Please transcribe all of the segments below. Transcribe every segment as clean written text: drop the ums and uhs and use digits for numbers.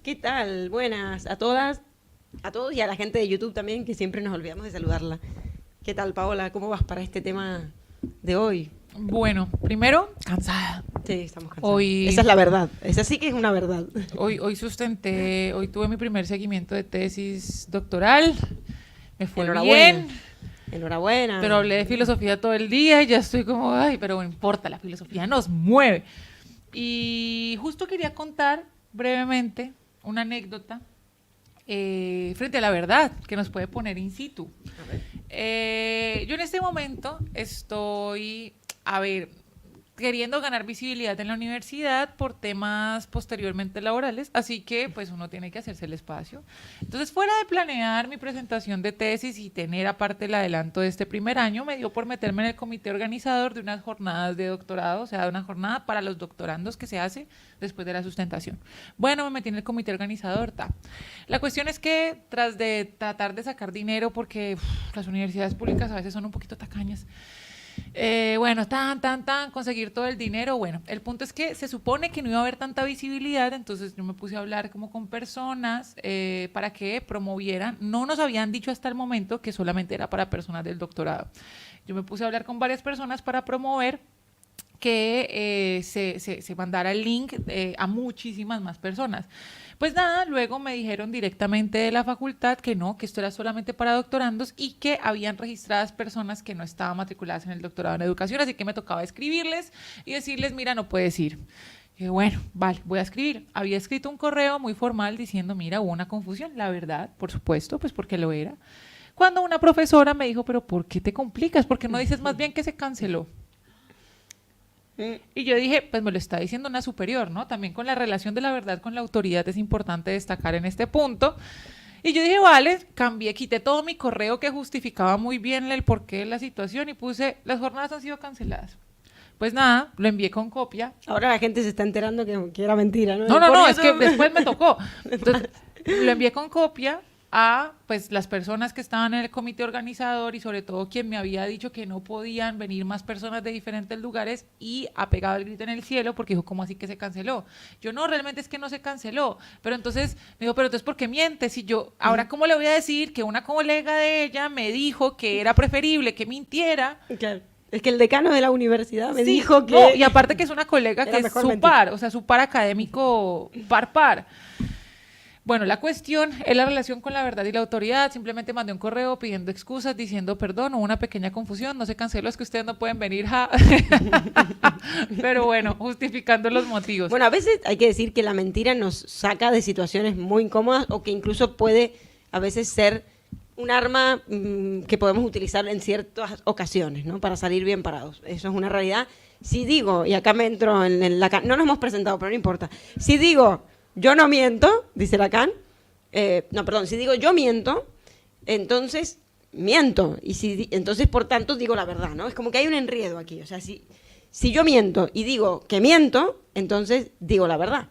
¿Qué tal? Buenas a todas, a todos y a la gente de YouTube también, que siempre nos olvidamos de saludarla. ¿Qué tal, Paola? ¿Cómo vas para este tema de hoy? Bueno, primero, cansada. Sí, estamos cansados. Hoy, Esa es la verdad. Esa sí que es una verdad. hoy tuve mi primer seguimiento de tesis doctoral. Me fue Enhorabuena. bien, Enhorabuena. pero hablé de filosofía todo el día y ya estoy como, ay, pero no importa, la filosofía nos mueve. Y justo quería contar brevemente una anécdota frente a la verdad que nos puede poner in situ. A ver. Yo en este momento estoy, queriendo ganar visibilidad en la universidad por temas posteriormente laborales, así que pues uno tiene que hacerse el espacio. Entonces, fuera de planear mi presentación de tesis y tener aparte el adelanto de este primer año, me dio por meterme en el comité organizador de unas jornadas de doctorado, o sea, de una jornada para los doctorandos que se hace después de la sustentación. Bueno, me metí en el comité organizador, La cuestión es que tras de tratar de sacar dinero, porque las universidades públicas a veces son un poquito tacañas, conseguir todo el dinero. Bueno, el punto es que se supone que no iba a haber tanta visibilidad, entonces yo me puse a hablar como con personas para que promovieran. No nos habían dicho hasta el momento que solamente era para personas del doctorado. Yo me puse a hablar con varias personas para promover que se mandara el link a muchísimas más personas. Pues nada, luego me dijeron directamente de la facultad que no, que esto era solamente para doctorandos y que habían registradas personas que no estaban matriculadas en el doctorado en educación, así que me tocaba escribirles y decirles, mira, no puedes ir. Y bueno, vale, voy a escribir. Había escrito un correo muy formal diciendo, mira, hubo una confusión, la verdad, por supuesto, pues porque lo era. Cuando una profesora me dijo, pero ¿por qué te complicas? ¿Por qué no dices más bien que se canceló? Y yo dije, pues me lo está diciendo una superior, ¿no? También con la relación de la verdad con la autoridad es importante destacar en este punto. Y yo dije, vale, quité todo mi correo que justificaba muy bien el porqué de la situación y puse, las jornadas han sido canceladas. Pues nada, lo envié con copia. Ahora la gente se está enterando que era mentira, ¿no? No, es que después me tocó. Entonces, lo envié con copia a pues las personas que estaban en el comité organizador y sobre todo quien me había dicho que no podían venir más personas de diferentes lugares y ha pegado el grito en el cielo porque dijo, ¿cómo así que se canceló? Yo no, realmente es que no se canceló, pero entonces me dijo, pero entonces ¿por qué mientes? Si yo, ahora ¿cómo le voy a decir que una colega de ella me dijo que era preferible que mintiera? Claro. Es que el decano de la universidad me Sí, dijo que... no, y aparte que es una colega que es su mentir. par, o sea, su par académico par. Bueno, la cuestión es la relación con la verdad y la autoridad. Simplemente mandé un correo pidiendo excusas, diciendo perdón, hubo una pequeña confusión, no se canceló, es que ustedes no pueden venir. Pero bueno, justificando los motivos. Bueno, a veces hay que decir que la mentira nos saca de situaciones muy incómodas o que incluso puede a veces ser un arma que podemos utilizar en ciertas ocasiones, ¿no? Para salir bien parados. Eso es una realidad. Si digo, y acá me entro en la... No nos hemos presentado, pero no importa. Si digo... Yo no miento, dice Lacan. Si digo yo miento, entonces miento. Y entonces, por tanto, digo la verdad, ¿no? Es como que hay un enredo aquí. O sea, si yo miento y digo que miento, entonces digo la verdad.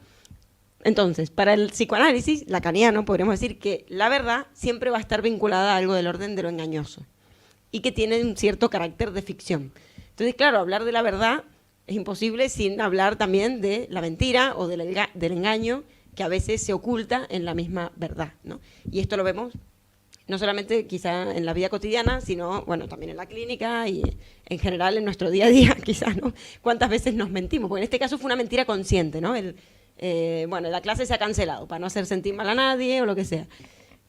Entonces, para el psicoanálisis lacaniano, podríamos decir que la verdad siempre va a estar vinculada a algo del orden de lo engañoso y que tiene un cierto carácter de ficción. Entonces, claro, hablar de la verdad es imposible sin hablar también de la mentira o del engaño que a veces se oculta en la misma verdad, ¿no? Y esto lo vemos no solamente quizá en la vida cotidiana, sino, bueno, también en la clínica y en general en nuestro día a día, quizá, ¿no? ¿Cuántas veces nos mentimos? Porque en este caso fue una mentira consciente, ¿no? La clase se ha cancelado para no hacer sentir mal a nadie o lo que sea.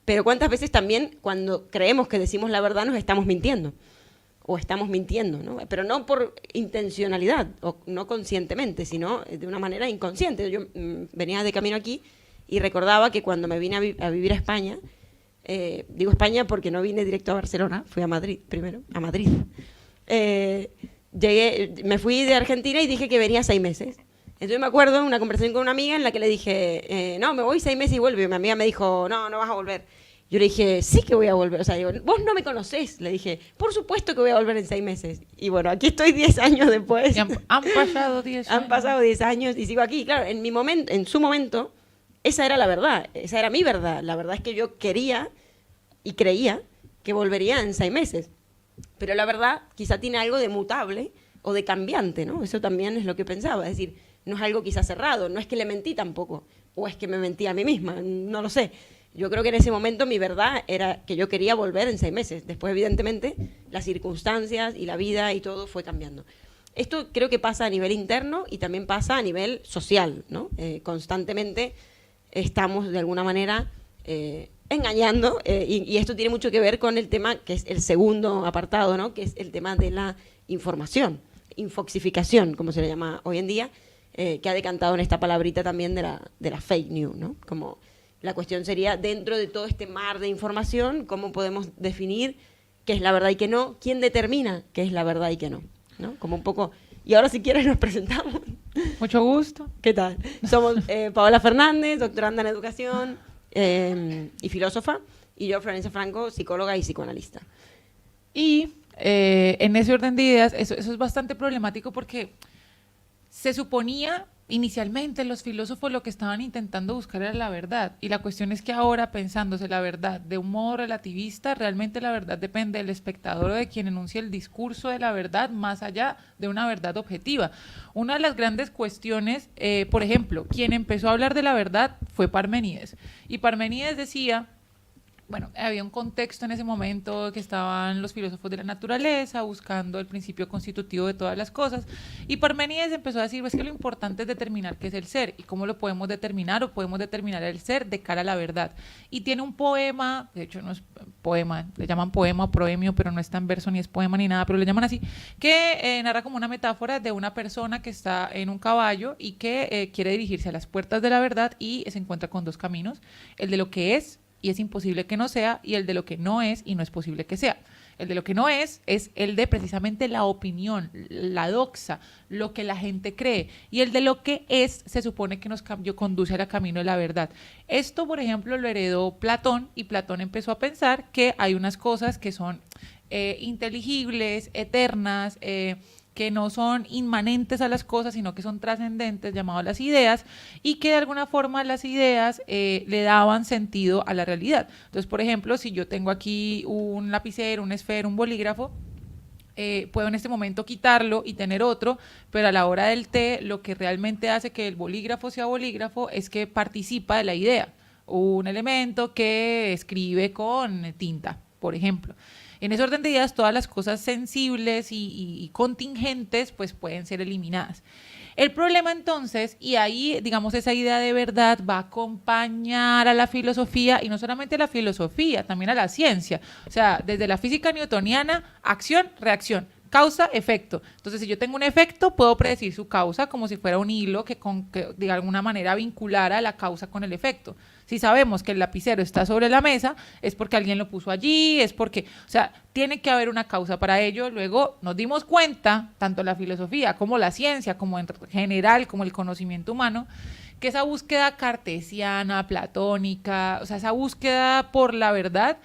Pero ¿cuántas veces también cuando creemos que decimos la verdad nos estamos mintiendo? O estamos mintiendo, ¿no? Pero no por intencionalidad o no conscientemente, sino de una manera inconsciente. Yo venía de camino aquí y recordaba que cuando me vine a vivir a España, digo España porque no vine directo a Barcelona, fui a Madrid primero, a Madrid. Me fui de Argentina y dije que venía 6 meses. Entonces me acuerdo de una conversación con una amiga en la que le dije, no, me voy 6 meses y vuelvo. Y mi amiga me dijo, no, no vas a volver. Yo le dije, sí que voy a volver. O sea, digo, vos no me conocés. Le dije, por supuesto que voy a volver en 6 meses. Y bueno, aquí estoy 10 años después. Han pasado 10 años. Han pasado 10 años y sigo aquí. Claro, en su momento, esa era la verdad. Esa era mi verdad. La verdad es que yo quería y creía que volvería en 6 meses. Pero la verdad quizá tiene algo de mutable o de cambiante, ¿no? Eso también es lo que pensaba. Es decir, no es algo quizá cerrado. No es que le mentí tampoco. o es que me mentí a mí misma, no lo sé. Yo creo que en ese momento mi verdad era que yo quería volver en 6 meses. Después, evidentemente, las circunstancias y la vida y todo fue cambiando. Esto creo que pasa a nivel interno y también pasa a nivel social, ¿no? Constantemente estamos, de alguna manera, engañando, y esto tiene mucho que ver con el tema, que es el segundo apartado, ¿no? Que es el tema de la información, infoxificación, como se le llama hoy en día, que ha decantado en esta palabrita también de la fake news, ¿no? Como la cuestión sería, dentro de todo este mar de información, ¿cómo podemos definir qué es la verdad y qué no? ¿Quién determina qué es la verdad y qué no? ¿No? Como un poco... Y ahora, si quieres, nos presentamos. Mucho gusto. ¿Qué tal? Somos Paola Fernández, doctoranda en educación y filósofa, y yo, Florencia Franco, psicóloga y psicoanalista. Y en ese orden de ideas, eso es bastante problemático porque se suponía inicialmente los filósofos lo que estaban intentando buscar era la verdad, y la cuestión es que ahora, pensándose la verdad de un modo relativista, realmente la verdad depende del espectador o de quien enuncia el discurso de la verdad, más allá de una verdad objetiva. Una de las grandes cuestiones, por ejemplo, quien empezó a hablar de la verdad fue Parménides, y Parménides decía... Bueno, había un contexto en ese momento que estaban los filósofos de la naturaleza buscando el principio constitutivo de todas las cosas, y Parménides empezó a decir, pues que lo importante es determinar qué es el ser y cómo lo podemos determinar, o podemos determinar el ser de cara a la verdad. Y tiene un poema, de hecho no es poema, le llaman poema o proemio, pero no está en verso ni es poema ni nada, pero le llaman así, que narra como una metáfora de una persona que está en un caballo y que quiere dirigirse a las puertas de la verdad, y se encuentra con dos caminos, el de lo que es y es imposible que no sea, y el de lo que no es y no es posible que sea. El de lo que no es el de precisamente la opinión, la doxa, lo que la gente cree, y el de lo que es se supone que nos conduce al camino de la verdad. Esto, por ejemplo, lo heredó Platón, y Platón empezó a pensar que hay unas cosas que son inteligibles, eternas, que no son inmanentes a las cosas, sino que son trascendentes, llamadas las ideas, y que de alguna forma las ideas le daban sentido a la realidad. Entonces, por ejemplo, si yo tengo aquí un lapicero, un esfero, un bolígrafo, puedo en este momento quitarlo y tener otro, pero a la hora del té, lo que realmente hace que el bolígrafo sea bolígrafo es que participa de la idea, un elemento que escribe con tinta, por ejemplo. En ese orden de ideas, todas las cosas sensibles y contingentes pues pueden ser eliminadas. El problema entonces, y ahí digamos esa idea de verdad va a acompañar a la filosofía, y no solamente a la filosofía, también a la ciencia. O sea, desde la física newtoniana, acción, reacción, causa, efecto. Entonces, si yo tengo un efecto, puedo predecir su causa como si fuera un hilo que de alguna manera vinculara la causa con el efecto. Si sabemos que el lapicero está sobre la mesa, es porque alguien lo puso allí, es porque, o sea, tiene que haber una causa para ello. Luego nos dimos cuenta, tanto la filosofía como la ciencia, como en general, como el conocimiento humano, que esa búsqueda cartesiana, platónica, o sea, esa búsqueda por la verdad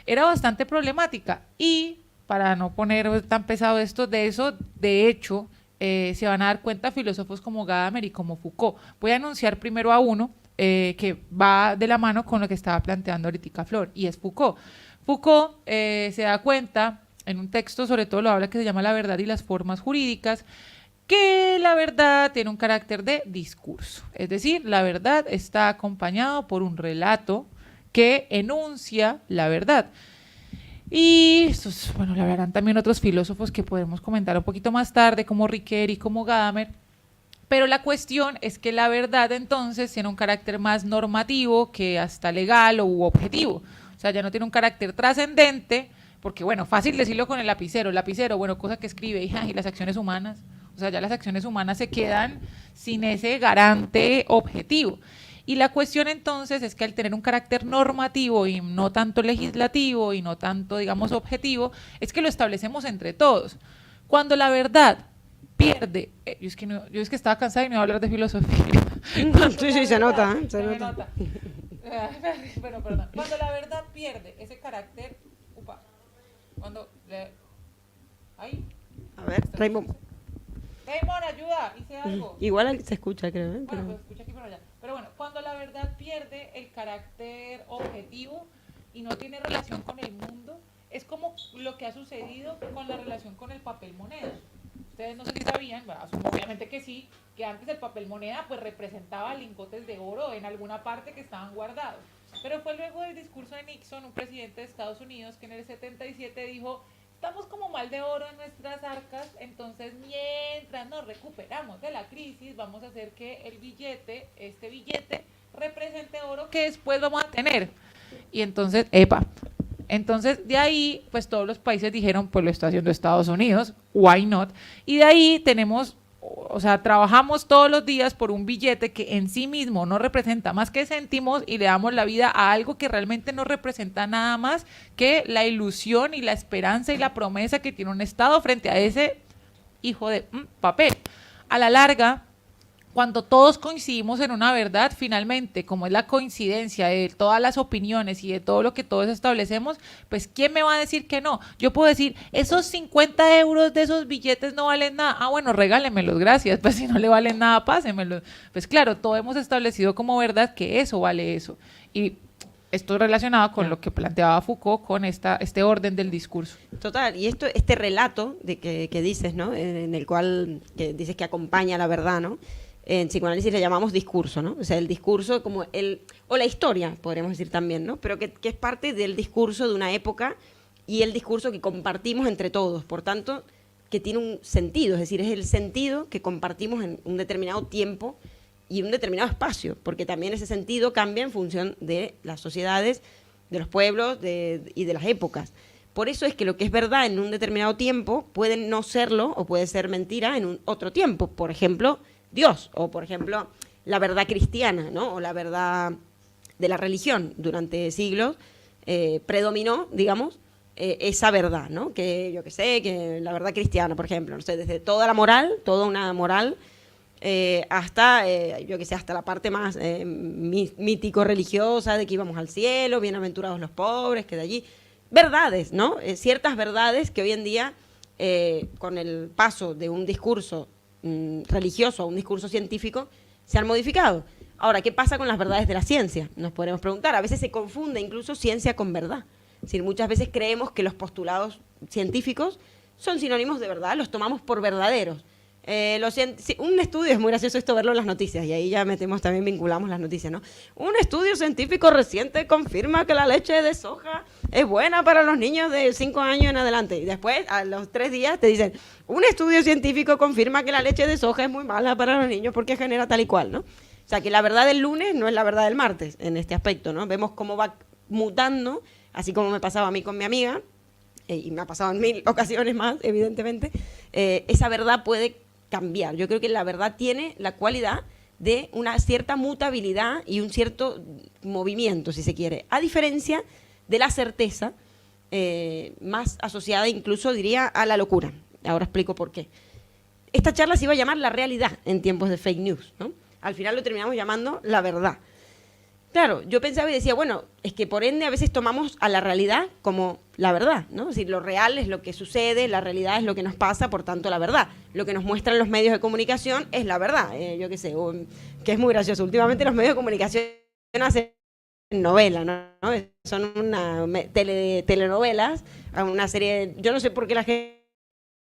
era bastante problemática. Y para no poner tan pesado esto, de eso, de hecho, se van a dar cuenta filósofos como Gadamer y como Foucault. Voy a anunciar primero a uno que va de la mano con lo que estaba planteando ahorita Flor, y es Foucault. Foucault se da cuenta, en un texto sobre todo lo habla, que se llama La verdad y las formas jurídicas, que la verdad tiene un carácter de discurso, es decir, la verdad está acompañado por un relato que enuncia la verdad. Y bueno, lo hablarán también otros filósofos que podemos comentar un poquito más tarde, como Riquet, como Gadamer. Pero la cuestión es que la verdad entonces tiene un carácter más normativo que hasta legal u objetivo. O sea, ya no tiene un carácter trascendente, porque bueno, fácil decirlo con el lapicero, bueno, cosa que escribe, y las acciones humanas. O sea, ya las acciones humanas se quedan sin ese garante objetivo. Y la cuestión entonces es que al tener un carácter normativo y no tanto legislativo y no tanto, digamos, objetivo, es que lo establecemos entre todos. Cuando la verdad pierde, yo es que estaba cansada y no iba a hablar de filosofía. Sí, se nota, se nota. Bueno, perdón. Cuando la verdad pierde ese carácter, ahí. A ver, Raymond, ayuda, hice algo. igual se escucha, creo. Bueno, pues escucha aquí por allá. Pero bueno, cuando la verdad pierde el carácter objetivo y no tiene relación con el mundo, es como lo que ha sucedido con la relación con el papel moneda. Ustedes no sé si sabían, asumo obviamente que sí, que antes el papel moneda pues representaba lingotes de oro en alguna parte que estaban guardados. Pero fue luego del discurso de Nixon, un presidente de Estados Unidos, que en el 77 dijo, estamos como mal de oro en nuestras arcas, entonces mientras nos recuperamos de la crisis, vamos a hacer que el billete, este billete, represente oro que después vamos a tener. Y entonces, entonces de ahí, pues todos los países dijeron, pues lo está haciendo Estados Unidos, why not? Y de ahí tenemos, o sea, trabajamos todos los días por un billete que en sí mismo no representa más que céntimos y le damos la vida a algo que realmente no representa nada más que la ilusión y la esperanza y la promesa que tiene un Estado frente a ese hijo de papel. A la larga, cuando todos coincidimos en una verdad, finalmente, como es la coincidencia de todas las opiniones y de todo lo que todos establecemos, pues ¿quién me va a decir que no? Yo puedo decir, esos 50 euros de esos billetes no valen nada. Ah, bueno, regálemelos, gracias. Pues si no le valen nada, pásemelos. Pues claro, todos hemos establecido como verdad que eso vale eso. Y esto es relacionado con lo que planteaba Foucault, con este orden del discurso. Total, y este relato de que dices, ¿no? En el cual que dices que acompaña la verdad, ¿no? En psicoanálisis le llamamos discurso, ¿no? O sea, el discurso como o la historia, podríamos decir también, ¿no? Pero que es parte del discurso de una época y el discurso que compartimos entre todos, por tanto, que tiene un sentido, es decir, es el sentido que compartimos en un determinado tiempo y un determinado espacio, porque también ese sentido cambia en función de las sociedades, de los pueblos y de las épocas. Por eso es que lo que es verdad en un determinado tiempo puede no serlo o puede ser mentira en otro tiempo. Por ejemplo, Dios, o por ejemplo, la verdad cristiana, ¿no? O la verdad de la religión. Durante siglos predominó, digamos, esa verdad, ¿no? Que yo que sé, que la verdad cristiana, por ejemplo, no sé, desde toda la moral, toda una moral, hasta, yo que sé, hasta la parte más mítico-religiosa de que íbamos al cielo, bienaventurados los pobres, que de allí, verdades, ¿no? Ciertas verdades que hoy en día, con el paso de un discurso religioso a un discurso científico, se han modificado. Ahora, ¿qué pasa con las verdades de la ciencia? Nos podemos preguntar. A veces se confunde incluso ciencia con verdad. Es decir, muchas veces creemos que los postulados científicos son sinónimos de verdad, los tomamos por verdaderos. Un estudio, es muy gracioso esto verlo en las noticias, y ahí ya metemos también, vinculamos las noticias, ¿no? Un estudio científico reciente confirma que la leche de soja es buena para los niños de 5 años en adelante. Y después, a los 3 días, te dicen, un estudio científico confirma que la leche de soja es muy mala para los niños porque genera tal y cual, ¿no? O sea, que la verdad del lunes no es la verdad del martes en este aspecto, ¿no? Vemos cómo va mutando, así como me pasaba a mí con mi amiga, y me ha pasado en 1000 ocasiones más, evidentemente, esa verdad puede cambiar. Yo creo que la verdad tiene la cualidad de una cierta mutabilidad y un cierto movimiento, si se quiere, a diferencia de la certeza, más asociada incluso, diría, a la locura. Ahora explico por qué. Esta charla se iba a llamar La realidad en tiempos de fake news, ¿no? Al final lo terminamos llamando la verdad. Claro, yo pensaba y decía, bueno, es que por ende a veces tomamos a la realidad como la verdad, ¿no? Es decir, lo real es lo que sucede, la realidad es lo que nos pasa, por tanto la verdad. Lo que nos muestran los medios de comunicación es la verdad, yo qué sé, que es muy gracioso. Últimamente los medios de comunicación hacen novelas, ¿no? Son telenovelas, una serie, yo no sé por qué la gente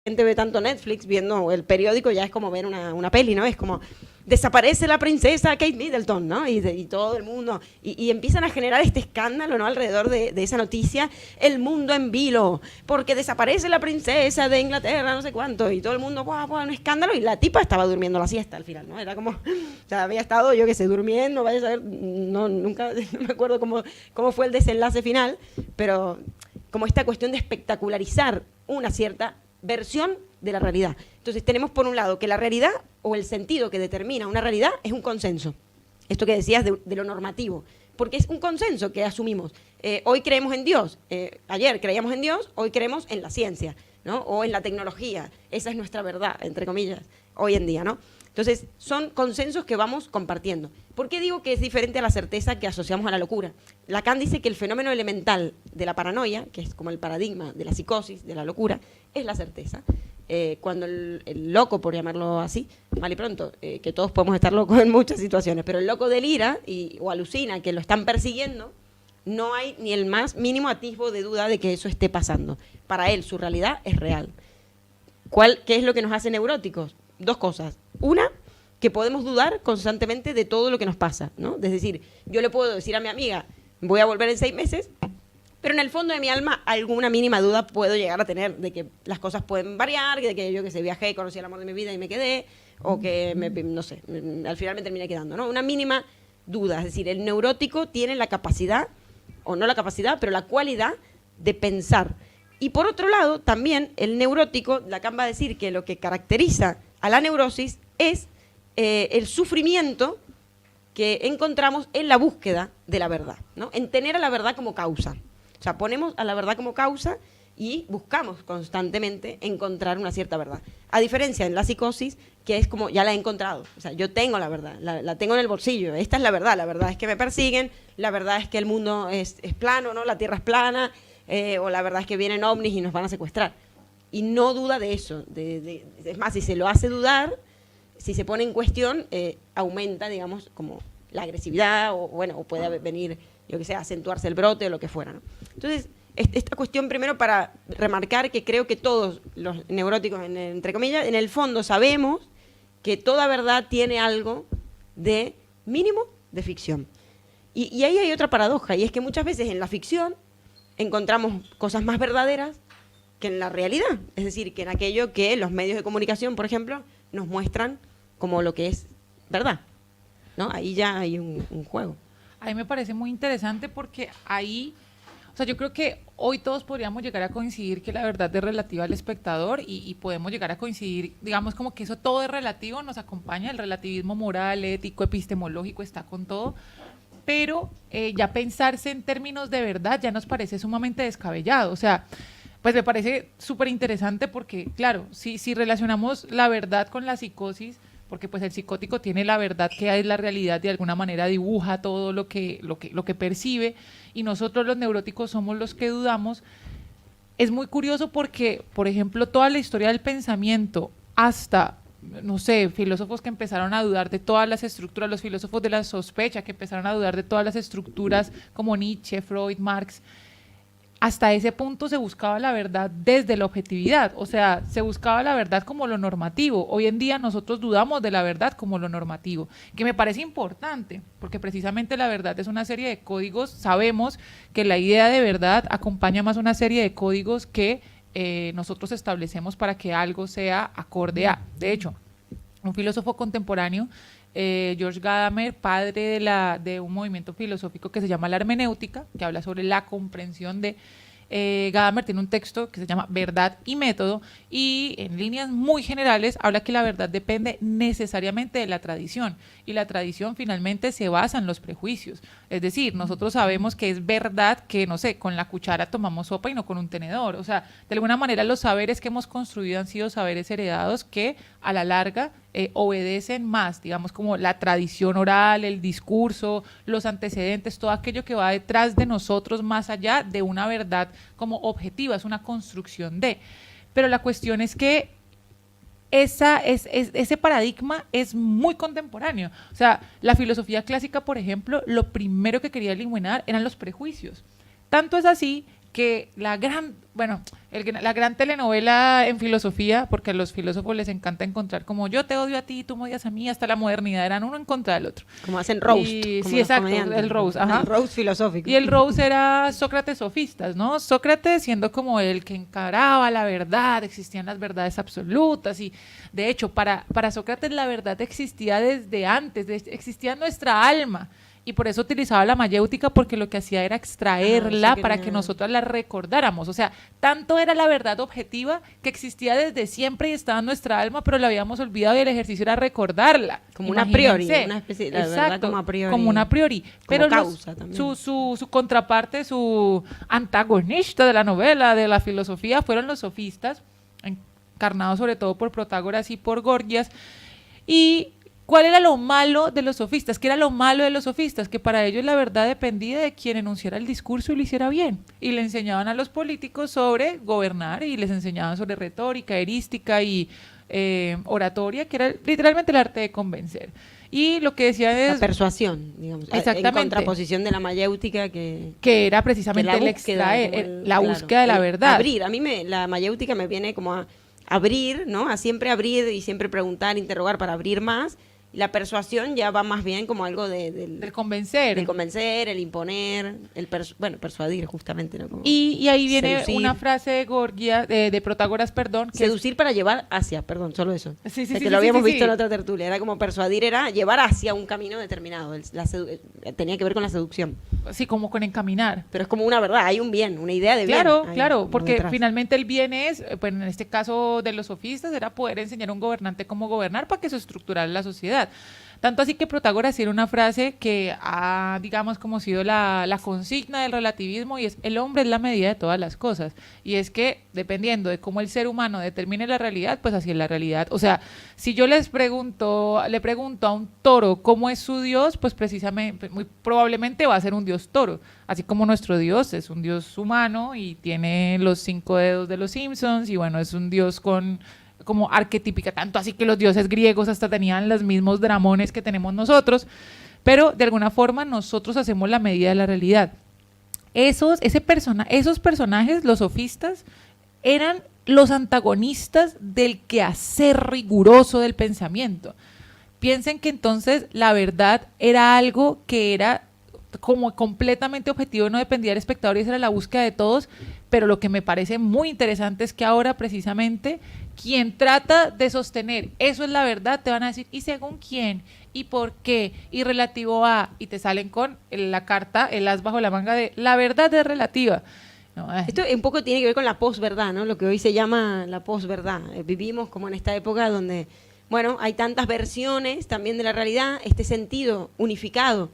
ve tanto Netflix, viendo el periódico ya es como ver una peli, ¿no? Es como, desaparece la princesa Kate Middleton, ¿no? Y todo el mundo, y empiezan a generar este escándalo, ¿no? Alrededor de esa noticia, el mundo en vilo, porque desaparece la princesa de Inglaterra, no sé cuánto, y todo el mundo, ¡buah, buah! Un escándalo, y la tipa estaba durmiendo la siesta al final, ¿no? Era como, o sea, había estado, yo qué sé, durmiendo, vaya a saber, no, nunca no me acuerdo cómo fue el desenlace final, pero como esta cuestión de espectacularizar una cierta versión de la realidad. Entonces tenemos por un lado que la realidad o el sentido que determina una realidad es un consenso. Esto que decías de lo normativo, porque es un consenso que asumimos. Hoy creemos en Dios, ayer creíamos en Dios, hoy creemos en la ciencia, ¿no? O en la tecnología. Esa es nuestra verdad, entre comillas, hoy en día, ¿no? Entonces, son consensos que vamos compartiendo. ¿Por qué digo que es diferente a la certeza que asociamos a la locura? Lacan dice que el fenómeno elemental de la paranoia, que es como el paradigma de la psicosis, de la locura, es la certeza. Cuando el loco, por llamarlo así, mal y pronto, que todos podemos estar locos en muchas situaciones, pero el loco delira o alucina que lo están persiguiendo, no hay ni el más mínimo atisbo de duda de que eso esté pasando. Para él, su realidad es real. ¿Qué es lo que nos hace neuróticos? Dos cosas. Una, que podemos dudar constantemente de todo lo que nos pasa, ¿no? Es decir, yo le puedo decir a mi amiga, voy a volver en 6 meses, pero en el fondo de mi alma alguna mínima duda puedo llegar a tener de que las cosas pueden variar, de que yo que sé, viajé, conocí el amor de mi vida y me quedé, o que, no sé, al final me terminé quedando, ¿no? Una mínima duda. Es decir, el neurótico tiene la capacidad, o no la capacidad, pero la cualidad de pensar. Y por otro lado, también el neurótico, Lacan va a decir que lo que caracteriza a la neurosis es el sufrimiento que encontramos en la búsqueda de la verdad, ¿no? En tener a la verdad como causa. O sea, ponemos a la verdad como causa y buscamos constantemente encontrar una cierta verdad. A diferencia en la psicosis, que es como, ya la he encontrado. O sea, yo tengo la verdad, la tengo en el bolsillo. Esta es la verdad es que me persiguen, la verdad es que el mundo es plano, ¿no? La Tierra es plana, o la verdad es que vienen ovnis y nos van a secuestrar. Y no duda de eso. Es más, si se lo hace dudar, si se pone en cuestión, aumenta, digamos, como la agresividad, o bueno, o puede venir, yo que sé, acentuarse el brote o lo que fuera, ¿no? Entonces, esta cuestión primero para remarcar que creo que todos los neuróticos, entre comillas, en el fondo sabemos que toda verdad tiene algo de mínimo de ficción. Y ahí hay otra paradoja, y es que muchas veces en la ficción encontramos cosas más verdaderas que en la realidad. Es decir, que en aquello que los medios de comunicación, por ejemplo, nos muestran como lo que es verdad, ¿no? Ahí ya hay un juego. A mí me parece muy interesante porque ahí, o sea, yo creo que hoy todos podríamos llegar a coincidir que la verdad es relativa al espectador y podemos llegar a coincidir, digamos, como que eso todo es relativo, nos acompaña, el relativismo moral, ético, epistemológico está con todo, pero ya pensarse en términos de verdad ya nos parece sumamente descabellado. O sea, pues me parece súper interesante porque, claro, si relacionamos la verdad con la psicosis, porque pues el psicótico tiene la verdad que es la realidad, de alguna manera dibuja todo lo que percibe, y nosotros los neuróticos somos los que dudamos. Es muy curioso porque, por ejemplo, toda la historia del pensamiento, hasta, no sé, filósofos que empezaron a dudar de todas las estructuras, los filósofos de la sospecha que empezaron a dudar de todas las estructuras como Nietzsche, Freud, Marx, hasta ese punto se buscaba la verdad desde la objetividad, o sea, se buscaba la verdad como lo normativo. Hoy en día nosotros dudamos de la verdad como lo normativo, que me parece importante, porque precisamente la verdad es una serie de códigos. Sabemos que la idea de verdad acompaña más una serie de códigos que nosotros establecemos para que algo sea acorde a. De hecho, un filósofo contemporáneo, George Gadamer, padre de un movimiento filosófico que se llama la hermenéutica, que habla sobre la comprensión de... Gadamer tiene un texto que se llama Verdad y Método, y en líneas muy generales habla que la verdad depende necesariamente de la tradición, y la tradición finalmente se basa en los prejuicios. Es decir, nosotros sabemos que es verdad que, no sé, con la cuchara tomamos sopa y no con un tenedor. O sea, de alguna manera los saberes que hemos construido han sido saberes heredados que a la larga obedecen más, digamos, como la tradición oral, el discurso, los antecedentes, todo aquello que va detrás de nosotros más allá de una verdad como objetiva, es una construcción de. Pero la cuestión es que ese paradigma es muy contemporáneo. O sea, la filosofía clásica, por ejemplo, lo primero que quería eliminar eran los prejuicios. Tanto es así que la gran telenovela en filosofía, porque a los filósofos les encanta encontrar como yo te odio a ti, tú me odias a mí, hasta la modernidad eran uno en contra del otro. Como hacen roast. Sí, exacto, el roast. Ajá. El roast filosófico. Y el roast era Sócrates sofistas, ¿no? Sócrates siendo como el que encaraba la verdad, existían las verdades absolutas, y de hecho para Sócrates la verdad existía desde antes, existía nuestra alma. Y por eso utilizaba la mayéutica, porque lo que hacía era extraerla para que nosotros la recordáramos. O sea, tanto era la verdad objetiva que existía desde siempre y estaba en nuestra alma, pero la habíamos olvidado y el ejercicio era recordarla. Como una priori, una especie de verdad como a priori. Como una priori. Pero causa también. Su contraparte, su antagonista de la novela, de la filosofía, fueron los sofistas, encarnados sobre todo por Protágoras y por Gorgias. Y ¿cuál era lo malo de los sofistas? ¿Qué era lo malo de los sofistas? Que para ellos la verdad dependía de quien enunciara el discurso y lo hiciera bien. Y le enseñaban a los políticos sobre gobernar, y les enseñaban sobre retórica, erística y oratoria, que era literalmente el arte de convencer. Y lo que decían es... la persuasión, digamos. Exactamente. En contraposición de la mayéutica que era precisamente el extraer, la búsqueda de la verdad. Abrir. A mí la mayéutica me viene como a abrir, ¿no? A siempre abrir y siempre preguntar, interrogar para abrir más. La persuasión ya va más bien como algo del convencer. del convencer, el imponer, persuadir justamente, ¿no? Como Y ahí viene seducir. una frase de Gorgia, de Protágoras, perdón, que Seducir para llevar hacia, perdón, solo eso. Sí, sí, Que sí, lo sí, habíamos sí, visto sí. en otra tertulia. Era como persuadir, era llevar hacia un camino determinado. Tenía que ver con la seducción. sí, como con encaminar. Pero es como una verdad, hay un bien, una idea de bien. Claro, ahí, claro, como porque detrás. finalmente el bien es, pues en este caso de los sofistas, era poder enseñar a un gobernante cómo gobernar para que se estructurara la sociedad. Tanto así que Protágoras tiene una frase que ha, digamos, como sido la consigna del relativismo, y es: el hombre es la medida de todas las cosas. Y es que, dependiendo de cómo el ser humano determine la realidad, pues así es la realidad. O sea, si yo le pregunto a un toro cómo es su Dios, pues precisamente, muy probablemente va a ser un Dios toro. Así como nuestro Dios es un Dios humano y tiene los 5 dedos de los Simpsons, y bueno, es un Dios como arquetípica, tanto así que los dioses griegos hasta tenían los mismos dramones que tenemos nosotros, pero de alguna forma nosotros hacemos la medida de la realidad. Esos personajes, los sofistas, eran los antagonistas del quehacer riguroso del pensamiento. Piensen que entonces la verdad era algo que era como completamente objetivo, no dependía del espectador, y esa era la búsqueda de todos. Pero lo que me parece muy interesante es que ahora precisamente quien trata de sostener eso es la verdad, te van a decir: ¿y según quién? ¿Y por qué? ¿Y relativo a? Y te salen con la carta, el as bajo la manga de la verdad es relativa. No, Esto un poco tiene que ver con la posverdad, ¿no? Lo que hoy se llama la posverdad. Vivimos como en esta época donde, bueno, hay tantas versiones también de la realidad, este sentido unificado,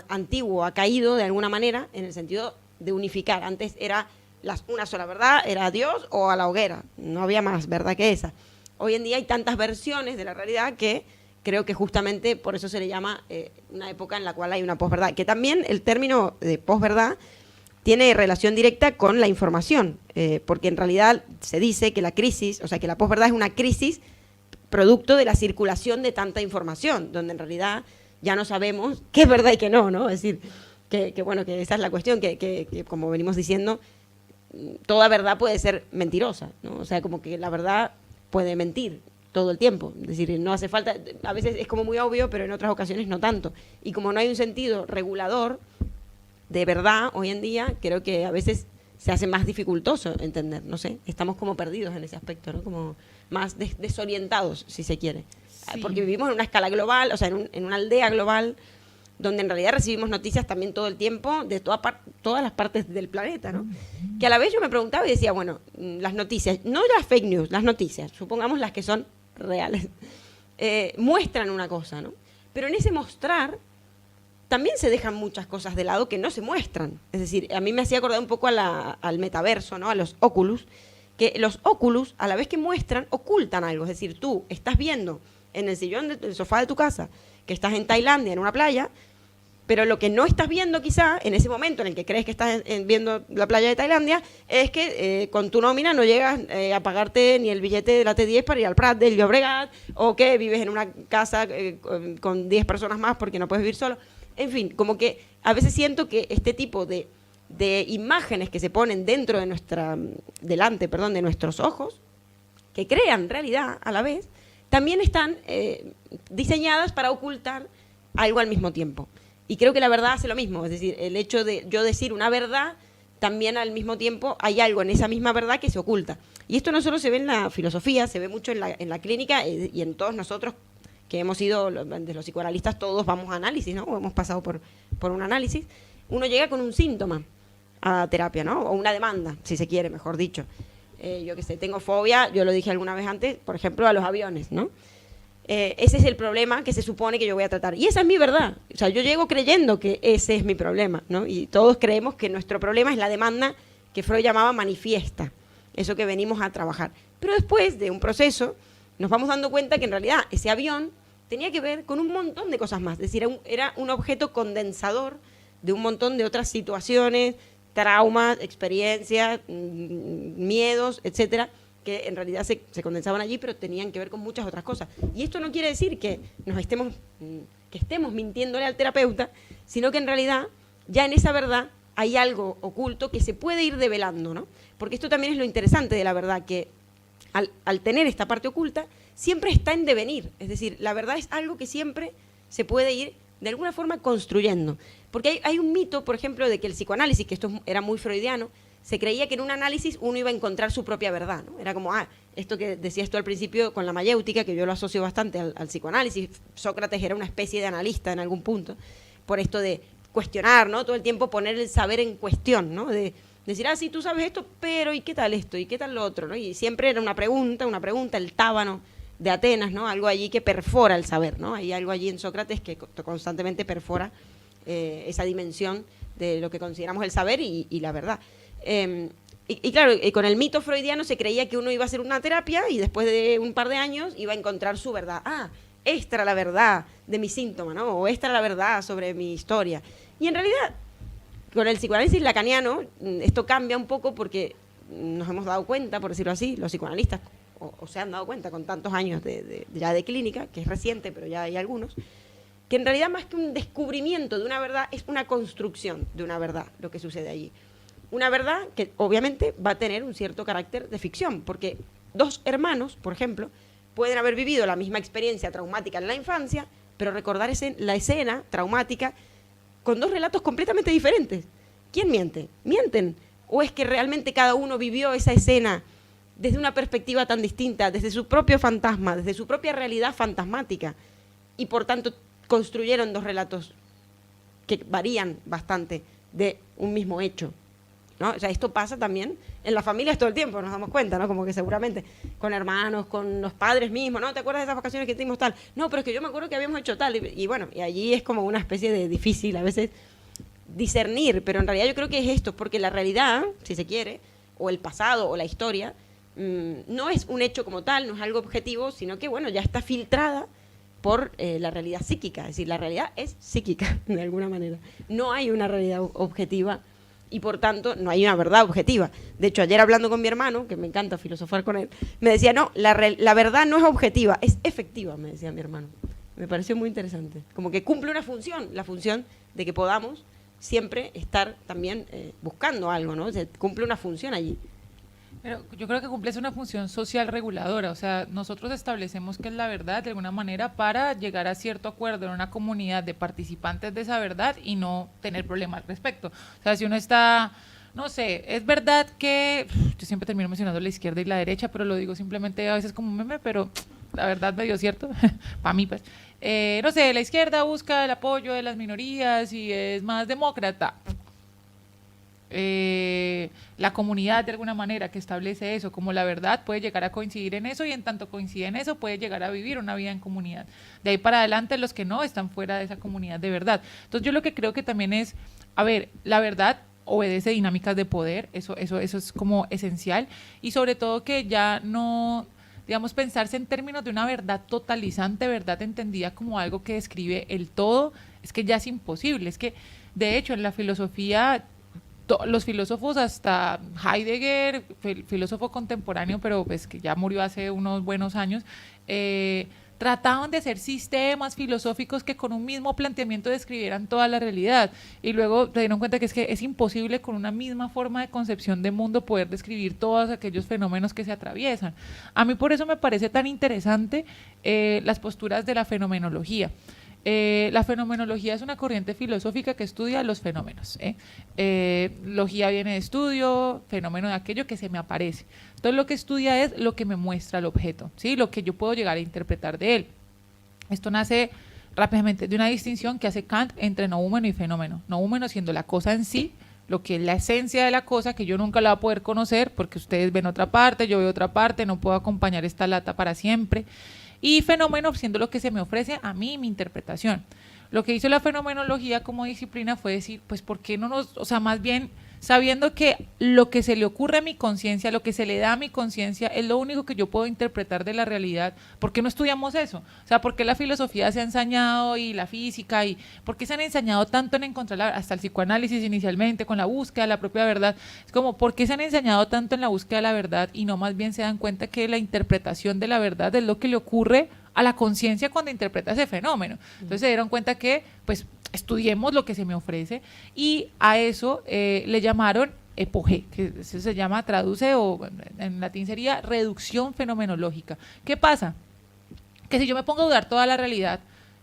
antiguo, ha caído de alguna manera en el sentido de unificar. Antes era una sola verdad, era a Dios o a la hoguera, no había más verdad que esa. Hoy en día hay tantas versiones de la realidad que creo que justamente por eso se le llama una época en la cual hay una posverdad, que también el término de posverdad tiene relación directa con la información, porque en realidad se dice que la crisis, o sea, que la posverdad es una crisis producto de la circulación de tanta información, donde en realidad ya no sabemos qué es verdad y qué no, ¿no? Es decir, que bueno, que esa es la cuestión, que como venimos diciendo, toda verdad puede ser mentirosa, ¿no? O sea, como que la verdad puede mentir todo el tiempo. Es decir, no hace falta, a veces es como muy obvio, pero en otras ocasiones no tanto. Y como no hay un sentido regulador de verdad hoy en día, creo que a veces se hace más dificultoso entender, no sé, estamos como perdidos en ese aspecto, ¿no? Como más desorientados, si se quiere. Sí. Porque vivimos en una escala global, o sea, en una aldea global, donde en realidad recibimos noticias también todo el tiempo de todas las partes del planeta, ¿no? Que a la vez yo me preguntaba y decía, bueno, las noticias, no las fake news, las noticias, supongamos las que son reales, muestran una cosa, ¿no? Pero en ese mostrar también se dejan muchas cosas de lado que no se muestran. Es decir, a mí me hacía acordar un poco al metaverso, ¿no? A los Oculus, que los Oculus, a la vez que muestran, ocultan algo. Es decir, tú estás viendo en el sillón del sofá de tu casa que estás en Tailandia, en una playa, pero lo que no estás viendo quizá en ese momento en el que crees que estás viendo la playa de Tailandia es que con tu nómina no llegas a pagarte ni el billete de la T10 para ir al Prat del Llobregat, o que vives en una casa con 10 personas más porque no puedes vivir solo. En fin, como que a veces siento que este tipo de imágenes que se ponen dentro de delante de nuestros ojos, que crean realidad a la vez, también están diseñadas para ocultar algo al mismo tiempo. Y creo que la verdad hace lo mismo, es decir, el hecho de yo decir una verdad, también al mismo tiempo hay algo en esa misma verdad que se oculta. Y esto no solo se ve en la filosofía, se ve mucho en la clínica y en todos nosotros que hemos ido, de los psicoanalistas, todos vamos a análisis, ¿no? O hemos pasado por un análisis. Uno llega con un síntoma a terapia, ¿no? O una demanda, si se quiere, mejor dicho. Yo qué sé, tengo fobia, yo lo dije alguna vez antes, por ejemplo, a los aviones, ¿no? Ese es el problema que se supone que yo voy a tratar. Y esa es mi verdad. O sea, yo llego creyendo que ese es mi problema, ¿no? Y todos creemos que nuestro problema es la demanda que Freud llamaba manifiesta, eso que venimos a trabajar. Pero después de un proceso, nos vamos dando cuenta que en realidad ese avión tenía que ver con un montón de cosas más. Es decir, era un objeto condensador de un montón de otras situaciones, traumas, experiencias, miedos, etcétera, que en realidad se condensaban allí, pero tenían que ver con muchas otras cosas. Y esto no quiere decir que estemos mintiéndole al terapeuta, sino que en realidad ya en esa verdad hay algo oculto que se puede ir develando, ¿no? Porque esto también es lo interesante de la verdad, que al tener esta parte oculta, siempre está en devenir. Es decir, la verdad es algo que siempre se puede ir de alguna forma construyendo. Porque hay un mito, por ejemplo, de que el psicoanálisis, que esto era muy freudiano, se creía que en un análisis uno iba a encontrar su propia verdad, ¿no? Era como, esto que decías tú al principio con la mayéutica, que yo lo asocio bastante al psicoanálisis. Sócrates era una especie de analista en algún punto, por esto de cuestionar, ¿no? Todo el tiempo poner el saber en cuestión, ¿no? De decir, sí, tú sabes esto, pero ¿y qué tal esto? ¿Y qué tal lo otro? ¿No? Y siempre era una pregunta, el tábano de Atenas, ¿no? Algo allí que perfora el saber, ¿no? Hay algo allí en Sócrates que constantemente perfora esa dimensión de lo que consideramos el saber y la verdad. Y claro, con el mito freudiano se creía que uno iba a hacer una terapia y después de un par de años iba a encontrar su verdad. Esta era la verdad de mi síntoma, ¿no? O esta era la verdad sobre mi historia. Y en realidad, con el psicoanálisis lacaniano, esto cambia un poco porque nos hemos dado cuenta, por decirlo así, los psicoanalistas, o se han dado cuenta con tantos años ya de clínica, que es reciente, pero ya hay algunos, que en realidad más que un descubrimiento de una verdad, es una construcción de una verdad lo que sucede allí. Una verdad que obviamente va a tener un cierto carácter de ficción, porque dos hermanos, por ejemplo, pueden haber vivido la misma experiencia traumática en la infancia, pero recordar la escena traumática con dos relatos completamente diferentes. ¿Quién miente? ¿Mienten? ¿O es que realmente cada uno vivió esa escena desde una perspectiva tan distinta, desde su propio fantasma, desde su propia realidad fantasmática, y por tanto construyeron dos relatos que varían bastante de un mismo hecho? ¿No? O sea, esto pasa también en las familias todo el tiempo, nos damos cuenta, ¿no? Como que seguramente con hermanos, con los padres mismos, ¿no? ¿Te acuerdas de esas vacaciones que tuvimos tal? No, pero es que yo me acuerdo que habíamos hecho tal. Y bueno, y allí es como una especie de difícil a veces discernir, pero en realidad yo creo que es esto, porque la realidad, si se quiere, o el pasado o la historia, no es un hecho como tal, no es algo objetivo, sino que, bueno, ya está filtrada por la realidad psíquica. Es decir, la realidad es psíquica, de alguna manera. No hay una realidad objetiva y por tanto no hay una verdad objetiva. De hecho, ayer hablando con mi hermano, que me encanta filosofar con él, me decía, no, la verdad no es objetiva, es efectiva, me decía mi hermano. Me pareció muy interesante. Como que cumple una función, la función de que podamos siempre estar también buscando algo, ¿no? O sea, cumple una función allí. Pero yo creo que cumple una función social reguladora, o sea, nosotros establecemos qué es la verdad de alguna manera para llegar a cierto acuerdo en una comunidad de participantes de esa verdad y no tener problemas al respecto. O sea, si uno está, no sé, es verdad que, yo siempre termino mencionando la izquierda y la derecha, pero lo digo simplemente a veces como un meme, pero la verdad me dio cierto, para mí pues. No sé, la izquierda busca el apoyo de las minorías y es más demócrata. La comunidad de alguna manera que establece eso como la verdad puede llegar a coincidir en eso y en tanto coincide en eso puede llegar a vivir una vida en comunidad. De ahí para adelante los que no están fuera de esa comunidad de verdad. Entonces yo lo que creo que también es, a ver, la verdad obedece dinámicas de poder, eso es como esencial y sobre todo que ya no, digamos, pensarse en términos de una verdad totalizante, verdad entendida como algo que describe el todo, es que ya es imposible, es que de hecho en la filosofía los filósofos hasta Heidegger, filósofo contemporáneo, pero pues que ya murió hace unos buenos años, trataban de hacer sistemas filosóficos que con un mismo planteamiento describieran toda la realidad y luego se dieron cuenta que es imposible con una misma forma de concepción de mundo poder describir todos aquellos fenómenos que se atraviesan. A mí por eso me parece tan interesante las posturas de la fenomenología. La fenomenología es una corriente filosófica que estudia los fenómenos. Logía viene de estudio, fenómeno de aquello que se me aparece. Entonces lo que estudia es lo que me muestra el objeto, ¿sí? Lo que yo puedo llegar a interpretar de él. Esto nace rápidamente de una distinción que hace Kant entre noúmeno y fenómeno. Noúmeno siendo la cosa en sí, lo que es la esencia de la cosa, que yo nunca la voy a poder conocer porque ustedes ven otra parte, yo veo otra parte, no puedo acompañar esta lata para siempre. Y fenómeno siendo lo que se me ofrece a mí, mi interpretación. Lo que hizo la fenomenología como disciplina fue decir, pues, ¿por qué no nos, o sea, más bien sabiendo que lo que se le ocurre a mi conciencia, lo que se le da a mi conciencia es lo único que yo puedo interpretar de la realidad, ¿por qué no estudiamos eso? O sea, ¿por qué la filosofía se ha ensañado y la física y por qué se han ensañado tanto en encontrar hasta el psicoanálisis inicialmente con la búsqueda de la propia verdad? Es como, ¿por qué se han ensañado tanto en la búsqueda de la verdad y no más bien se dan cuenta que la interpretación de la verdad es lo que le ocurre a la conciencia cuando interpreta ese fenómeno? Entonces se dieron cuenta que, pues, estudiemos lo que se me ofrece y a eso le llamaron EPOGE, que eso se llama, traduce, o en latín sería reducción fenomenológica. ¿Qué pasa? Que si yo me pongo a dudar toda la realidad,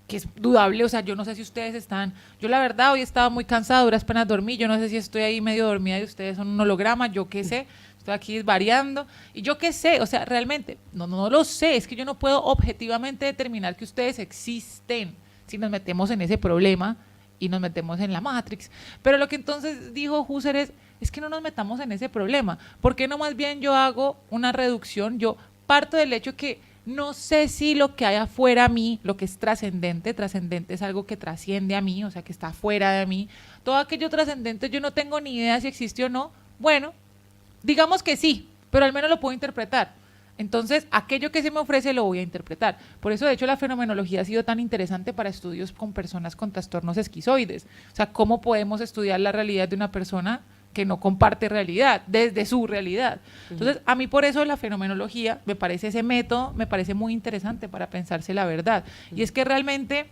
que es dudable, o sea, yo no sé si ustedes están, yo la verdad hoy estaba muy cansada, duras penas dormí, yo no sé si estoy ahí medio dormida y ustedes son un holograma, yo qué sé, estoy aquí variando, y yo qué sé, o sea, realmente, no lo sé, es que yo no puedo objetivamente determinar que ustedes existen si nos metemos en ese problema y nos metemos en la Matrix. Pero lo que entonces dijo Husserl es que no nos metamos en ese problema, ¿por qué no más bien yo hago una reducción? Yo parto del hecho que no sé si lo que hay afuera a mí, lo que es trascendente es algo que trasciende a mí, o sea, que está fuera de mí. Todo aquello trascendente yo no tengo ni idea si existe o no. Bueno, digamos que sí, pero al menos lo puedo interpretar. Entonces, aquello que se me ofrece lo voy a interpretar. Por eso, de hecho, la fenomenología ha sido tan interesante para estudios con personas con trastornos esquizoides. O sea, ¿cómo podemos estudiar la realidad de una persona que no comparte realidad, desde su realidad? Entonces, a mí por eso la fenomenología, me parece ese método, me parece muy interesante para pensarse la verdad. Y es que realmente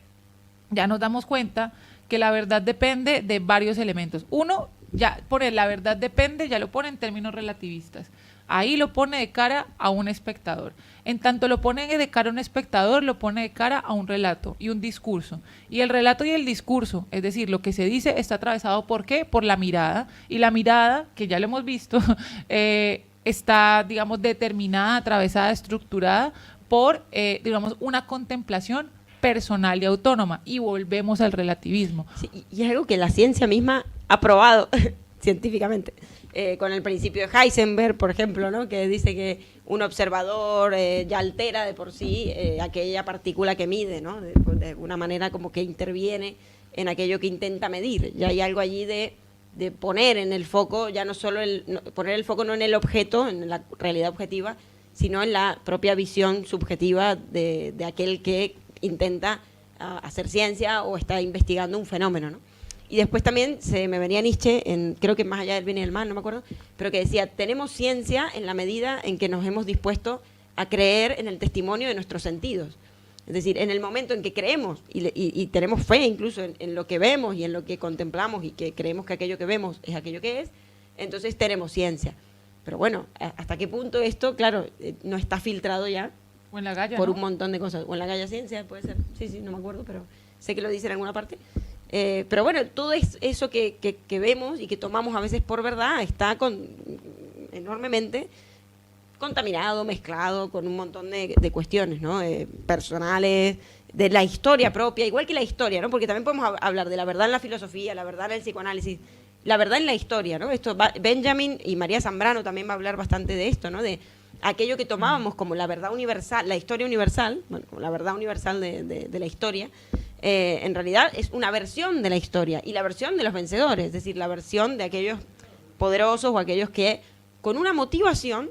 ya nos damos cuenta que la verdad depende de varios elementos. Uno, ya poner la verdad depende, ya lo pone en términos relativistas. Ahí lo pone de cara a un espectador. En tanto lo pone de cara a un espectador, lo pone de cara a un relato y un discurso. Y el relato y el discurso, es decir, lo que se dice está atravesado ¿por qué? Por la mirada. Y la mirada, que ya lo hemos visto, está, digamos, determinada, atravesada, estructurada por, digamos, una contemplación personal y autónoma. Y volvemos al relativismo. Sí, y es algo que la ciencia misma ha probado científicamente. Con el principio de Heisenberg, por ejemplo, ¿no? Que dice que un observador ya altera de por sí aquella partícula que mide, ¿no? De alguna manera como que interviene en aquello que intenta medir. Ya hay algo allí de poner en el foco, ya no solo poner el foco no en el objeto, en la realidad objetiva, sino en la propia visión subjetiva de aquel que intenta hacer ciencia o está investigando un fenómeno, ¿no? Y después también se me venía Nietzsche, creo que Más allá del bien y del mal, no me acuerdo, pero que decía, tenemos ciencia en la medida en que nos hemos dispuesto a creer en el testimonio de nuestros sentidos. Es decir, en el momento en que creemos y tenemos fe incluso en lo que vemos y en lo que contemplamos y que creemos que aquello que vemos es aquello que es, entonces tenemos ciencia. Pero bueno, ¿hasta qué punto esto, claro, no está filtrado ya? O en la Gaia, por ¿no? Un montón de cosas. O en la Gaia Ciencia, puede ser. Sí, no me acuerdo, pero sé que lo dice en alguna parte. Pero bueno, todo eso que vemos y que tomamos a veces por verdad está enormemente contaminado, mezclado con un montón de cuestiones, ¿no? Personales, de la historia propia, igual que la historia, ¿no? Porque también podemos hablar de la verdad en la filosofía, la verdad en el psicoanálisis, la verdad en la historia, ¿no? Benjamin y María Zambrano también va a hablar bastante de esto, ¿no? De aquello que tomábamos como la verdad universal, la historia universal, bueno, como la verdad universal de la historia, en realidad es una versión de la historia y la versión de los vencedores, es decir, la versión de aquellos poderosos o aquellos que con una motivación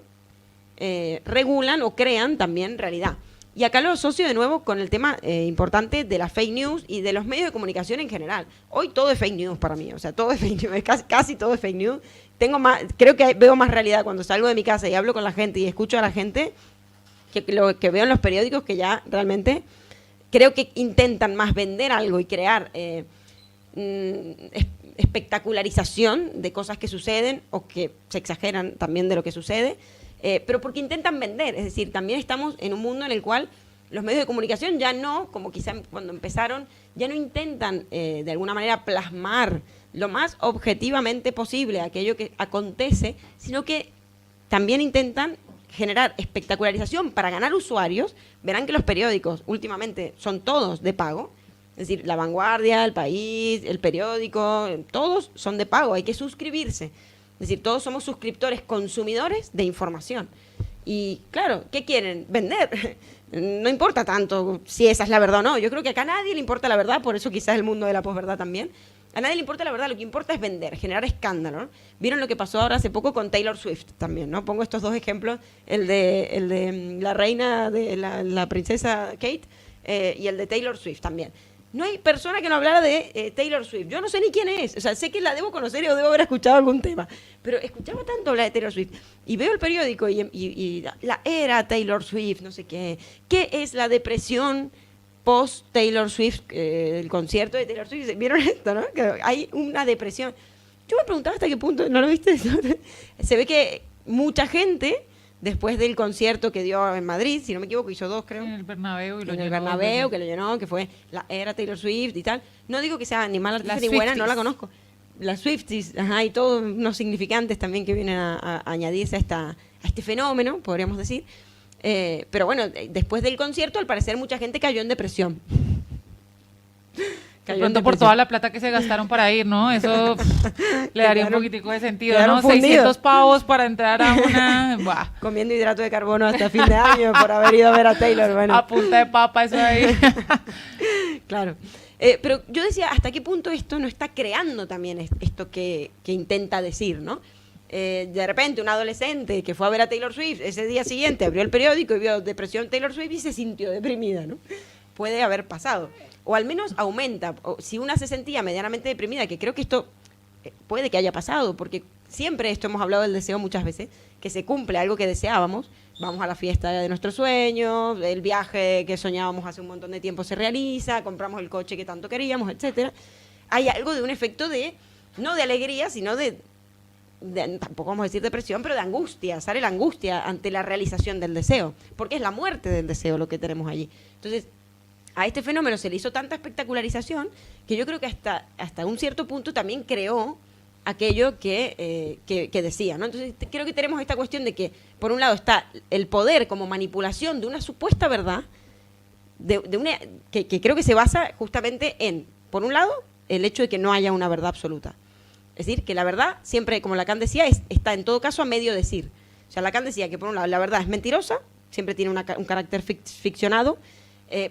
regulan o crean también realidad. Y acá lo asocio de nuevo con el tema importante de la fake news y de los medios de comunicación en general. Hoy todo es fake news para mí, o sea, todo es fake news, casi todo es fake news. Creo que veo más realidad cuando salgo de mi casa y hablo con la gente y escucho a la gente que lo que veo en los periódicos, que ya realmente creo que intentan más vender algo y crear espectacularización de cosas que suceden o que se exageran también de lo que sucede, pero porque intentan vender. Es decir, también estamos en un mundo en el cual los medios de comunicación ya no, como quizá cuando empezaron, ya no intentan de alguna manera plasmar lo más objetivamente posible aquello que acontece, sino que también intentan generar espectacularización para ganar usuarios. Verán que los periódicos últimamente son todos de pago, es decir, La Vanguardia, El País, El Periódico, todos son de pago, hay que suscribirse. Es decir, todos somos suscriptores, consumidores de información. Y claro, ¿qué quieren? Vender. No importa tanto si esa es la verdad o no. Yo creo que acá a nadie le importa la verdad, por eso quizás el mundo de la posverdad también. A nadie le importa la verdad, lo que importa es vender, generar escándalo, ¿no? Vieron lo que pasó ahora hace poco con Taylor Swift también, ¿no? Pongo estos dos ejemplos, el de la reina, de la princesa Kate, y el de Taylor Swift también. No hay persona que no hablara de Taylor Swift. Yo no sé ni quién es. O sea, sé que la debo conocer o debo haber escuchado algún tema. Pero escuchaba tanto hablar de Taylor Swift. Y veo el periódico y la era Taylor Swift, no sé qué. ¿Qué es la depresión post-Taylor Swift, el concierto de Taylor Swift? ¿Vieron esto, no? Que hay una depresión. Yo me preguntaba hasta qué punto, ¿no lo viste? Se ve que mucha gente, después del concierto que dio en Madrid, si no me equivoco, hizo 2, creo. En el Bernabéu. En el Bernabéu, que lo llenó, que fue la era Taylor Swift y tal. No digo que sea ni mala artista ni buena, no la conozco. Las Swifties, y todos unos significantes también que vienen a añadirse a este fenómeno, podríamos decir. Pero bueno, después del concierto, al parecer mucha gente cayó en depresión. De pronto por toda la plata que se gastaron para ir, ¿no? Eso le daría un poquitico de sentido, ¿no? Fundidos. 600 pavos para entrar a una... Buah. Comiendo hidrato de carbono hasta fin de año por haber ido a ver a Taylor. Bueno. A punta de papa, eso ahí. Claro. Pero yo decía, ¿hasta qué punto esto no está creando también esto que intenta decir, ¿no? De repente un adolescente que fue a ver a Taylor Swift, ese día siguiente abrió el periódico y vio depresión Taylor Swift y se sintió deprimida, ¿no? Puede haber pasado. O al menos aumenta. O si una se sentía medianamente deprimida, que creo que esto puede que haya pasado, porque siempre esto hemos hablado del deseo muchas veces, que se cumple algo que deseábamos, vamos a la fiesta de nuestros sueños, el viaje que soñábamos hace un montón de tiempo se realiza, compramos el coche que tanto queríamos, etcétera. Hay algo de un efecto de, no de alegría, sino de tampoco vamos a decir depresión, pero de angustia, sale la angustia ante la realización del deseo, porque es la muerte del deseo lo que tenemos allí. Entonces, a este fenómeno se le hizo tanta espectacularización que yo creo que hasta un cierto punto también creó aquello que decía, ¿no? Entonces creo que tenemos esta cuestión de que, por un lado, está el poder como manipulación de una supuesta verdad, que creo que se basa justamente en, por un lado, el hecho de que no haya una verdad absoluta. Es decir, que la verdad siempre, como Lacan decía, está en todo caso a medio decir. O sea, Lacan decía que, por un lado, la verdad es mentirosa, siempre tiene un carácter ficcionado,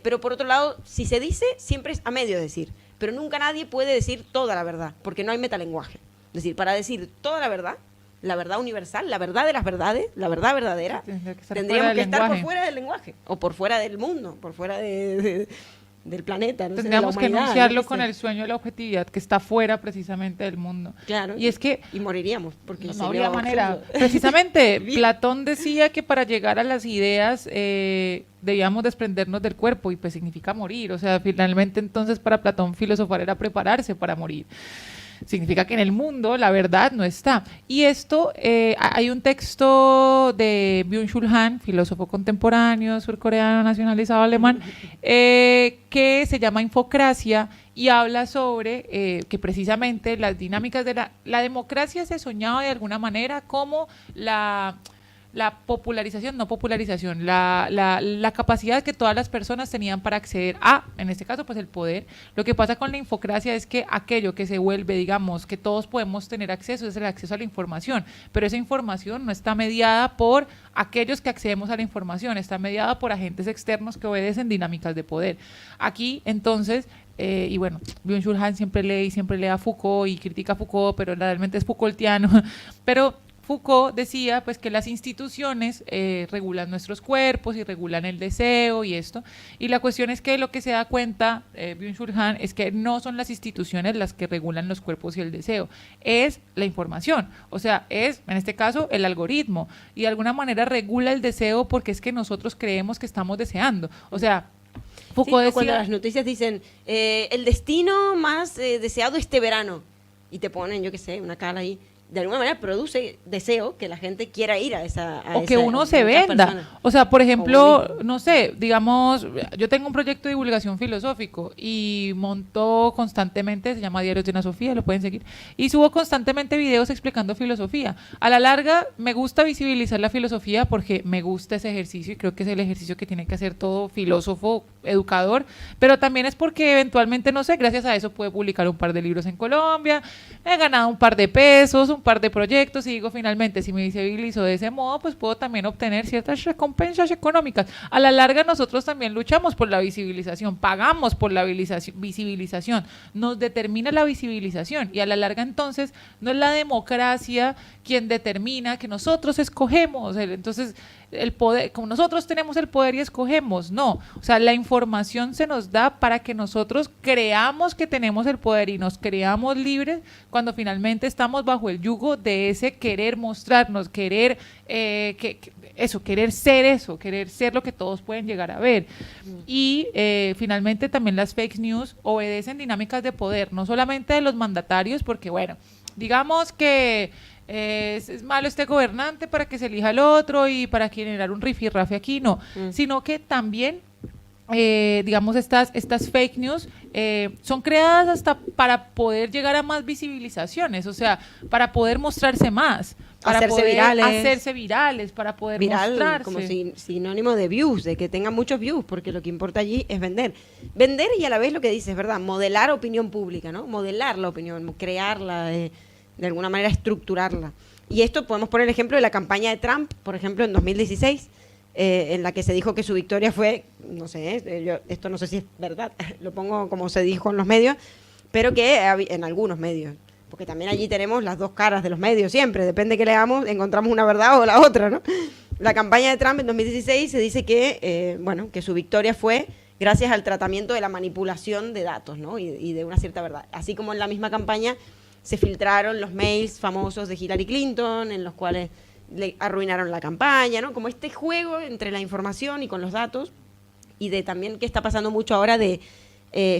pero por otro lado, si se dice, siempre es a medio decir. Pero nunca nadie puede decir toda la verdad, porque no hay metalenguaje. Es decir, para decir toda la verdad universal, la verdad de las verdades, la verdad verdadera, tendríamos que estar por fuera del lenguaje, o por fuera del mundo, por fuera del planeta. No Tendríamos sé, que enunciarlo no con el sueño de la objetividad, que está fuera precisamente del mundo. Claro, y es que y moriríamos, porque no habría manera. Precisamente, Platón decía que para llegar a las ideas debíamos desprendernos del cuerpo, y pues significa morir. O sea, finalmente entonces para Platón filosofar era prepararse para morir. Significa que en el mundo la verdad no está. Y esto, hay un texto de Byung-Chul Han, filósofo contemporáneo, surcoreano, nacionalizado alemán, que se llama Infocracia, y habla sobre que precisamente las dinámicas de la democracia se soñaba de alguna manera como la popularización, no popularización, la capacidad que todas las personas tenían para acceder a, en este caso, pues el poder. Lo que pasa con la infocracia es que aquello que se vuelve, digamos, que todos podemos tener acceso, es el acceso a la información, pero esa información no está mediada por aquellos que accedemos a la información, está mediada por agentes externos que obedecen dinámicas de poder. Aquí, entonces, y bueno, Byung-Chul Han siempre lee a Foucault y critica a Foucault, pero realmente es Foucaultiano, pero Foucault decía pues que las instituciones regulan nuestros cuerpos y regulan el deseo y esto, y la cuestión es que lo que se da cuenta Byung-Chul Han es que no son las instituciones las que regulan los cuerpos y el deseo, es la información, o sea, es en este caso el algoritmo, y de alguna manera regula el deseo porque es que nosotros creemos que estamos deseando, o sea, Foucault decía, cuando las noticias dicen el destino más deseado este verano, y te ponen, yo qué sé, una cara ahí, de alguna manera produce deseo que la gente quiera ir a esa o que uno se venda persona. O sea, por ejemplo, no sé, digamos, yo tengo un proyecto de divulgación filosófico y monto constantemente, se llama Diarios de una Sofía, lo pueden seguir, y subo constantemente videos explicando filosofía. A la larga me gusta visibilizar la filosofía porque me gusta ese ejercicio y creo que es el ejercicio que tiene que hacer todo filósofo, educador, pero también es porque eventualmente, no sé, gracias a eso puedo publicar un par de libros en Colombia, he ganado un par de pesos, un par de proyectos, y digo, finalmente, si me visibilizo de ese modo, pues puedo también obtener ciertas recompensas económicas. A la larga nosotros también luchamos por la visibilización, pagamos por la visibilización, nos determina la visibilización, y a la larga entonces no es la democracia quien determina que nosotros escogemos, entonces el poder, como nosotros tenemos el poder y escogemos, no, o sea, la información se nos da para que nosotros creamos que tenemos el poder y nos creamos libres cuando finalmente estamos bajo el yugo de ese querer mostrarnos, querer querer ser lo que todos pueden llegar a ver. Y finalmente también las fake news obedecen dinámicas de poder, no solamente de los mandatarios, porque bueno, digamos que es malo este gobernante para que se elija el otro y para generar un rifirrafe aquí, no, sino que también digamos, estas fake news son creadas hasta para poder llegar a más visibilizaciones, o sea, para poder mostrarse más, para hacerse virales, para poder mostrarse. Como sinónimo de views, de que tengan muchos views, porque lo que importa allí es vender. Vender y a la vez lo que dices, ¿verdad? Modelar opinión pública, ¿no? Modelar la opinión, crearla, de alguna manera estructurarla. Y esto podemos poner el ejemplo de la campaña de Trump, por ejemplo, en 2016, en la que se dijo que su victoria fue, no sé, esto no sé si es verdad, lo pongo como se dijo en los medios, pero que en algunos medios, porque también allí tenemos las dos caras de los medios siempre, depende de qué leamos, encontramos una verdad o la otra, ¿no? La campaña de Trump en 2016 se dice que, que su victoria fue gracias al tratamiento de la manipulación de datos, ¿no? Y de una cierta verdad. Así como en la misma campaña se filtraron los mails famosos de Hillary Clinton, en los cuales le arruinaron la campaña, ¿no? Como este juego entre la información y con los datos, y de también que está pasando mucho ahora de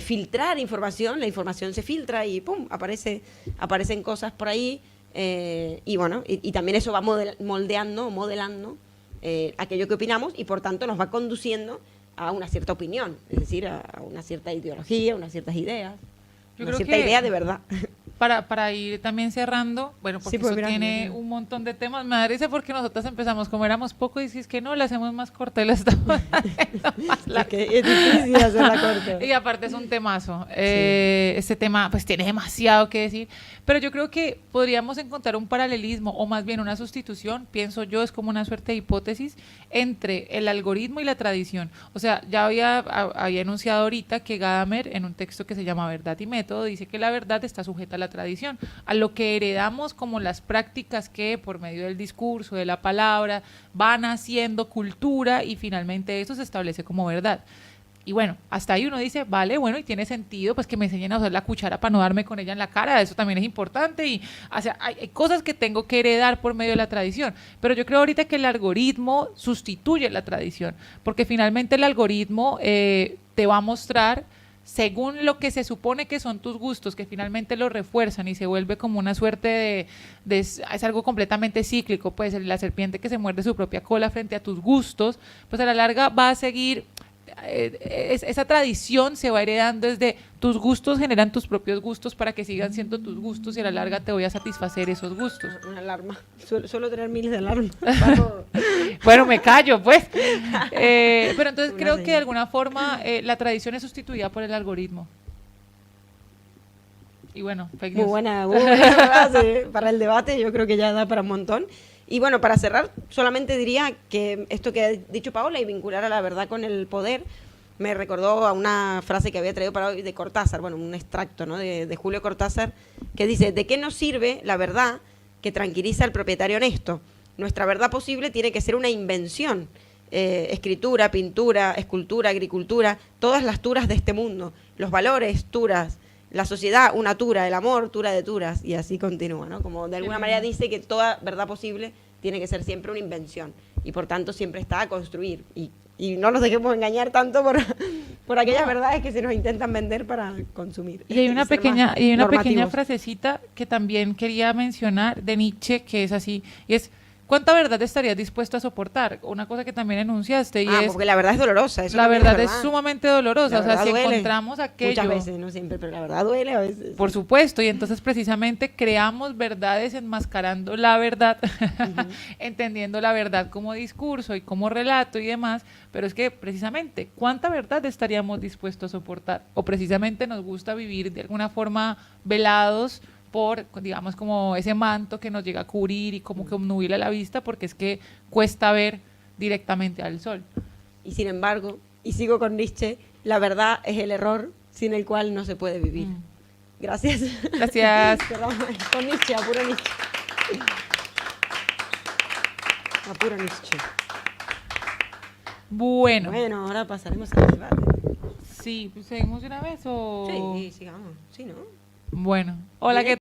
filtrar información, la información se filtra y ¡pum! Aparecen cosas por ahí, y bueno, y también eso va modelando aquello que opinamos, y por tanto nos va conduciendo a una cierta opinión, es decir, a una cierta ideología, unas ciertas ideas, una cierta idea de verdad. Para ir también cerrando, bueno, porque sí, eso tiene un montón de temas. Me da risa porque nosotras empezamos, como éramos poco, y si es que no, la hacemos más corta y la estamos haciendo más larga. Es difícil hacerla corta. Y aparte es un temazo. Sí. Este tema pues tiene demasiado que decir, pero yo creo que podríamos encontrar un paralelismo, o más bien una sustitución, pienso yo, es como una suerte de hipótesis, entre el algoritmo y la tradición. O sea, ya había enunciado ahorita que Gadamer, en un texto que se llama Verdad y Método, dice que la verdad está sujeta a la tradición, a lo que heredamos como las prácticas que por medio del discurso, de la palabra, van haciendo cultura, y finalmente eso se establece como verdad. Y bueno, hasta ahí uno dice, vale, bueno, y tiene sentido pues que me enseñen a usar la cuchara para no darme con ella en la cara, eso también es importante, y o sea, hay cosas que tengo que heredar por medio de la tradición, pero yo creo ahorita que el algoritmo sustituye la tradición, porque finalmente el algoritmo te va a mostrar según lo que se supone que son tus gustos, que finalmente lo refuerzan y se vuelve como una suerte es algo completamente cíclico, pues la serpiente que se muerde su propia cola frente a tus gustos, pues a la larga va a seguir, esa tradición se va heredando desde tus gustos, generan tus propios gustos para que sigan siendo tus gustos, y a la larga te voy a satisfacer esos gustos. Una alarma, suelo tener miles de alarmas. Bueno, me callo pues. Pero entonces creo que de alguna forma la tradición es sustituida por el algoritmo. Y bueno, fake news. Muy buena frase para el debate, yo creo que ya da para un montón. Y bueno, para cerrar, solamente diría que esto que ha dicho Paola y vincular a la verdad con el poder, me recordó a una frase que había traído para hoy de Cortázar, bueno, un extracto, ¿no?, de Julio Cortázar, que dice: ¿de qué nos sirve la verdad que tranquiliza al propietario honesto? Nuestra verdad posible tiene que ser una invención. Escritura, pintura, escultura, agricultura, todas las turas de este mundo, los valores, turas, la sociedad, una tura, el amor, tura de turas, y así continúa, ¿no? Como de alguna manera dice que toda verdad posible tiene que ser siempre una invención, y por tanto siempre está a construir, y no nos dejemos engañar tanto por aquellas verdades que se nos intentan vender para consumir. Y hay una pequeña frasecita que también quería mencionar de Nietzsche, que es así, y es: ¿cuánta verdad estarías dispuesto a soportar? Una cosa que también enunciaste, y porque la verdad es dolorosa. Eso la verdad es sumamente dolorosa, o sea, si duele. Encontramos aquello... Muchas veces, no siempre, pero la verdad duele a veces. Por supuesto, y entonces precisamente creamos verdades enmascarando la verdad, entendiendo la verdad como discurso y como relato y demás, pero es que precisamente, ¿cuánta verdad estaríamos dispuestos a soportar? O precisamente nos gusta vivir de alguna forma velados por, digamos, como ese manto que nos llega a cubrir y como que obnubila la vista, porque es que cuesta ver directamente al sol. Y sin embargo, y sigo con Nietzsche, la verdad es el error sin el cual no se puede vivir. Gracias. Gracias. Con Nietzsche, a puro Nietzsche. A puro Nietzsche. Bueno, ahora pasaremos al debate. Sí, ¿seguimos de una vez o...? Sí, sigamos. Sí, ¿no? Bueno, hola, ¿qué